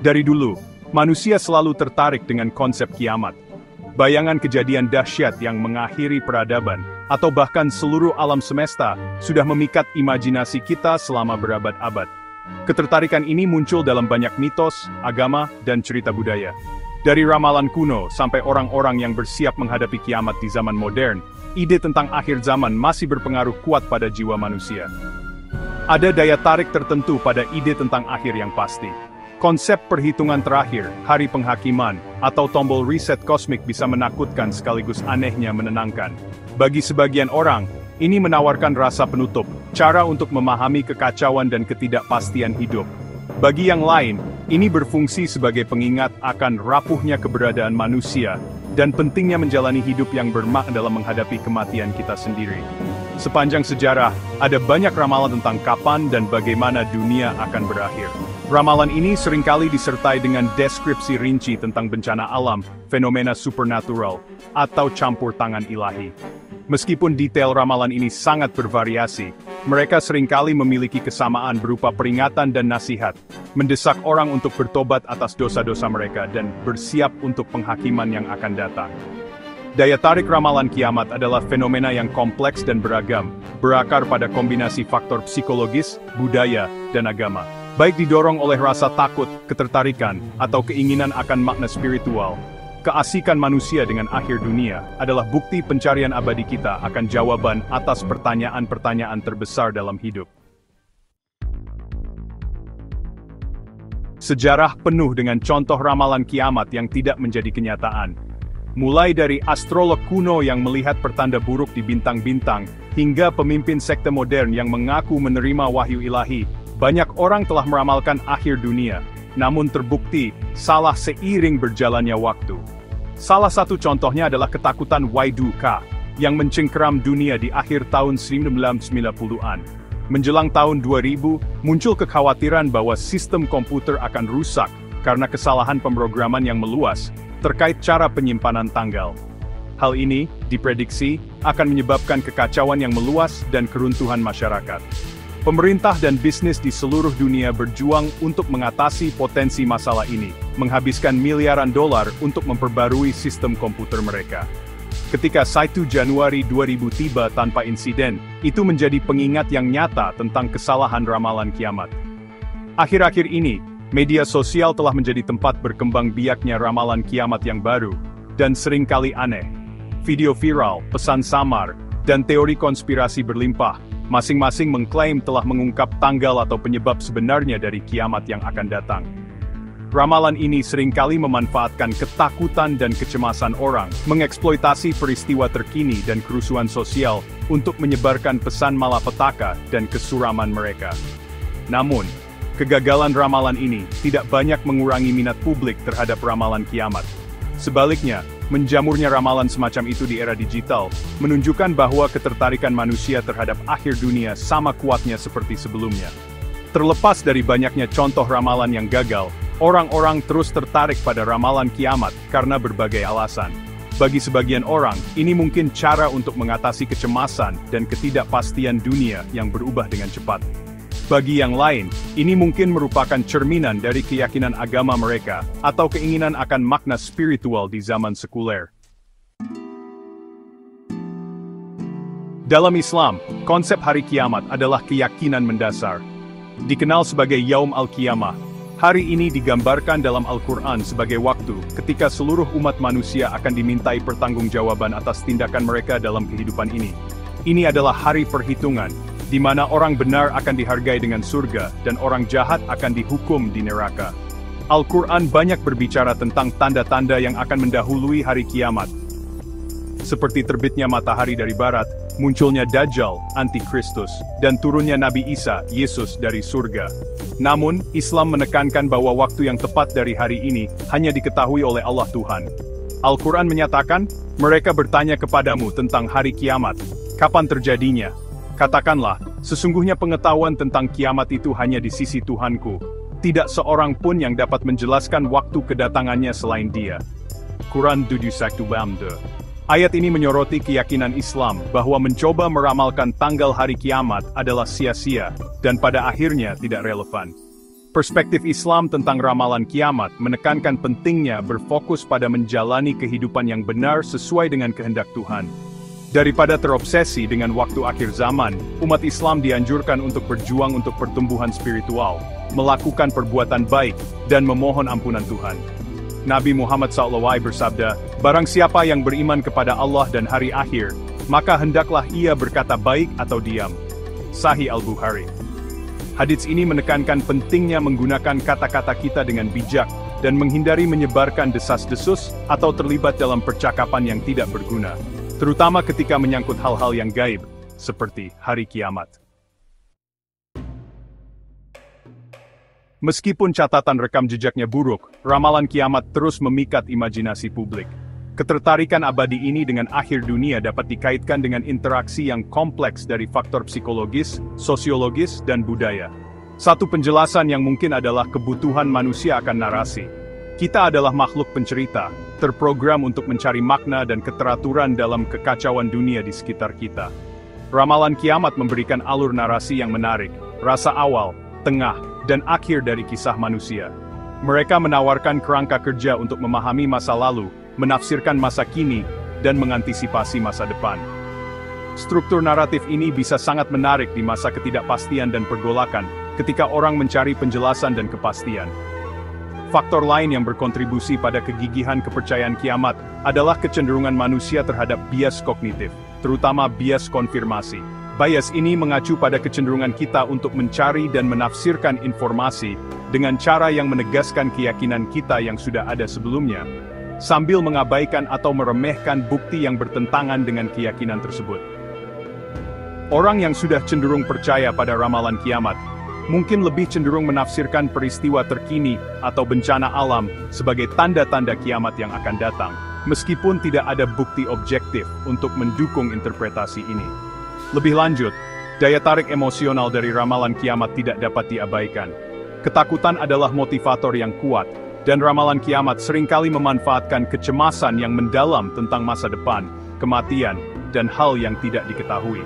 Dari dulu, manusia selalu tertarik dengan konsep kiamat. Bayangan kejadian dahsyat yang mengakhiri peradaban, atau bahkan seluruh alam semesta, sudah memikat imajinasi kita selama berabad-abad. Ketertarikan ini muncul dalam banyak mitos, agama, dan cerita budaya. Dari ramalan kuno sampai orang-orang yang bersiap menghadapi kiamat di zaman modern, ide tentang akhir zaman masih berpengaruh kuat pada jiwa manusia. Ada daya tarik tertentu pada ide tentang akhir yang pasti. Konsep perhitungan terakhir, hari penghakiman, atau tombol reset kosmik bisa menakutkan sekaligus anehnya menenangkan. Bagi sebagian orang, ini menawarkan rasa penutup, cara untuk memahami kekacauan dan ketidakpastian hidup. Bagi yang lain, ini berfungsi sebagai pengingat akan rapuhnya keberadaan manusia, dan pentingnya menjalani hidup yang bermakna dalam menghadapi kematian kita sendiri. Sepanjang sejarah, ada banyak ramalan tentang kapan dan bagaimana dunia akan berakhir. Ramalan ini seringkali disertai dengan deskripsi rinci tentang bencana alam, fenomena supernatural, atau campur tangan ilahi. Meskipun detail ramalan ini sangat bervariasi, mereka seringkali memiliki kesamaan berupa peringatan dan nasihat, mendesak orang untuk bertobat atas dosa-dosa mereka dan bersiap untuk penghakiman yang akan datang. Daya tarik ramalan kiamat adalah fenomena yang kompleks dan beragam, berakar pada kombinasi faktor psikologis, budaya, dan agama. Baik didorong oleh rasa takut, ketertarikan, atau keinginan akan makna spiritual, keasikan manusia dengan akhir dunia adalah bukti pencarian abadi kita akan jawaban atas pertanyaan-pertanyaan terbesar dalam hidup. Sejarah penuh dengan contoh ramalan kiamat yang tidak menjadi kenyataan. Mulai dari astrolog kuno yang melihat pertanda buruk di bintang-bintang, hingga pemimpin sekte modern yang mengaku menerima wahyu ilahi, banyak orang telah meramalkan akhir dunia, namun terbukti salah seiring berjalannya waktu. Salah satu contohnya adalah ketakutan Y2K, yang mencengkeram dunia di akhir tahun 1990-an. Menjelang tahun 2000, muncul kekhawatiran bahwa sistem komputer akan rusak karena kesalahan pemrograman yang meluas terkait cara penyimpanan tanggal. Hal ini, diprediksi, akan menyebabkan kekacauan yang meluas dan keruntuhan masyarakat. Pemerintah dan bisnis di seluruh dunia berjuang untuk mengatasi potensi masalah ini, menghabiskan miliaran dolar untuk memperbarui sistem komputer mereka. Ketika 1 Januari 2000 tiba tanpa insiden, itu menjadi pengingat yang nyata tentang kesalahan ramalan kiamat. Akhir-akhir ini, media sosial telah menjadi tempat berkembang biaknya ramalan kiamat yang baru, dan seringkali aneh. Video viral, pesan samar, dan teori konspirasi berlimpah, masing-masing mengklaim telah mengungkap tanggal atau penyebab sebenarnya dari kiamat yang akan datang. Ramalan ini seringkali memanfaatkan ketakutan dan kecemasan orang, mengeksploitasi peristiwa terkini dan kerusuhan sosial untuk menyebarkan pesan malapetaka dan kesuraman mereka. Namun, kegagalan ramalan ini tidak banyak mengurangi minat publik terhadap ramalan kiamat. Sebaliknya, menjamurnya ramalan semacam itu di era digital, menunjukkan bahwa ketertarikan manusia terhadap akhir dunia sama kuatnya seperti sebelumnya. Terlepas dari banyaknya contoh ramalan yang gagal, orang-orang terus tertarik pada ramalan kiamat karena berbagai alasan. Bagi sebagian orang, ini mungkin cara untuk mengatasi kecemasan dan ketidakpastian dunia yang berubah dengan cepat. Bagi yang lain, ini mungkin merupakan cerminan dari keyakinan agama mereka, atau keinginan akan makna spiritual di zaman sekuler. Dalam Islam, konsep hari kiamat adalah keyakinan mendasar. Dikenal sebagai Yaum al-Qiyamah, hari ini digambarkan dalam Al-Quran sebagai waktu ketika seluruh umat manusia akan dimintai pertanggungjawaban atas tindakan mereka dalam kehidupan ini. Ini adalah hari perhitungan, di mana orang benar akan dihargai dengan surga, dan orang jahat akan dihukum di neraka. Al-Quran banyak berbicara tentang tanda-tanda yang akan mendahului hari kiamat. Seperti terbitnya matahari dari barat, munculnya Dajjal, Antikristus, dan turunnya Nabi Isa, Yesus dari surga. Namun, Islam menekankan bahwa waktu yang tepat dari hari ini hanya diketahui oleh Allah Tuhan. Al-Quran menyatakan, mereka bertanya kepadamu tentang hari kiamat, kapan terjadinya? Katakanlah, sesungguhnya pengetahuan tentang kiamat itu hanya di sisi Tuhanku. Tidak seorang pun yang dapat menjelaskan waktu kedatangannya selain Dia. Quran 7:1-2. Ayat ini menyoroti keyakinan Islam bahwa mencoba meramalkan tanggal hari kiamat adalah sia-sia, dan pada akhirnya tidak relevan. Perspektif Islam tentang ramalan kiamat menekankan pentingnya berfokus pada menjalani kehidupan yang benar sesuai dengan kehendak Tuhan. Daripada terobsesi dengan waktu akhir zaman, umat Islam dianjurkan untuk berjuang untuk pertumbuhan spiritual, melakukan perbuatan baik, dan memohon ampunan Tuhan. Nabi Muhammad SAW bersabda, "Barang siapa yang beriman kepada Allah dan hari akhir, maka hendaklah ia berkata baik atau diam." Sahih Al-Bukhari. Hadits ini menekankan pentingnya menggunakan kata-kata kita dengan bijak, dan menghindari menyebarkan desas-desus atau terlibat dalam percakapan yang tidak berguna, terutama ketika menyangkut hal-hal yang gaib, seperti hari kiamat. Meskipun catatan rekam jejaknya buruk, ramalan kiamat terus memikat imajinasi publik. Ketertarikan abadi ini dengan akhir dunia dapat dikaitkan dengan interaksi yang kompleks dari faktor psikologis, sosiologis, dan budaya. Satu penjelasan yang mungkin adalah kebutuhan manusia akan narasi. Kita adalah makhluk pencerita, terprogram untuk mencari makna dan keteraturan dalam kekacauan dunia di sekitar kita. Ramalan kiamat memberikan alur narasi yang menarik, rasa awal, tengah, dan akhir dari kisah manusia. Mereka menawarkan kerangka kerja untuk memahami masa lalu, menafsirkan masa kini, dan mengantisipasi masa depan. Struktur naratif ini bisa sangat menarik di masa ketidakpastian dan pergolakan, ketika orang mencari penjelasan dan kepastian. Faktor lain yang berkontribusi pada kegigihan kepercayaan kiamat adalah kecenderungan manusia terhadap bias kognitif, terutama bias konfirmasi. Bias ini mengacu pada kecenderungan kita untuk mencari dan menafsirkan informasi dengan cara yang menegaskan keyakinan kita yang sudah ada sebelumnya, sambil mengabaikan atau meremehkan bukti yang bertentangan dengan keyakinan tersebut. Orang yang sudah cenderung percaya pada ramalan kiamat, mungkin lebih cenderung menafsirkan peristiwa terkini atau bencana alam sebagai tanda-tanda kiamat yang akan datang, meskipun tidak ada bukti objektif untuk mendukung interpretasi ini. Lebih lanjut, daya tarik emosional dari ramalan kiamat tidak dapat diabaikan. Ketakutan adalah motivator yang kuat, dan ramalan kiamat seringkali memanfaatkan kecemasan yang mendalam tentang masa depan, kematian, dan hal yang tidak diketahui.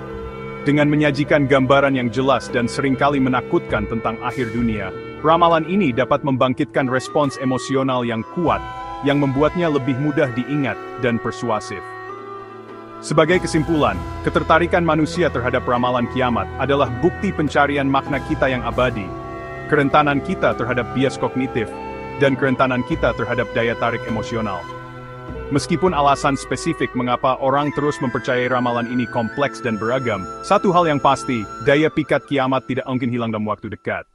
Dengan menyajikan gambaran yang jelas dan seringkali menakutkan tentang akhir dunia, ramalan ini dapat membangkitkan respons emosional yang kuat, yang membuatnya lebih mudah diingat dan persuasif. Sebagai kesimpulan, ketertarikan manusia terhadap ramalan kiamat adalah bukti pencarian makna kita yang abadi, kerentanan kita terhadap bias kognitif, dan kerentanan kita terhadap daya tarik emosional. Meskipun alasan spesifik mengapa orang terus mempercayai ramalan ini kompleks dan beragam, satu hal yang pasti, daya pikat kiamat tidak mungkin hilang dalam waktu dekat.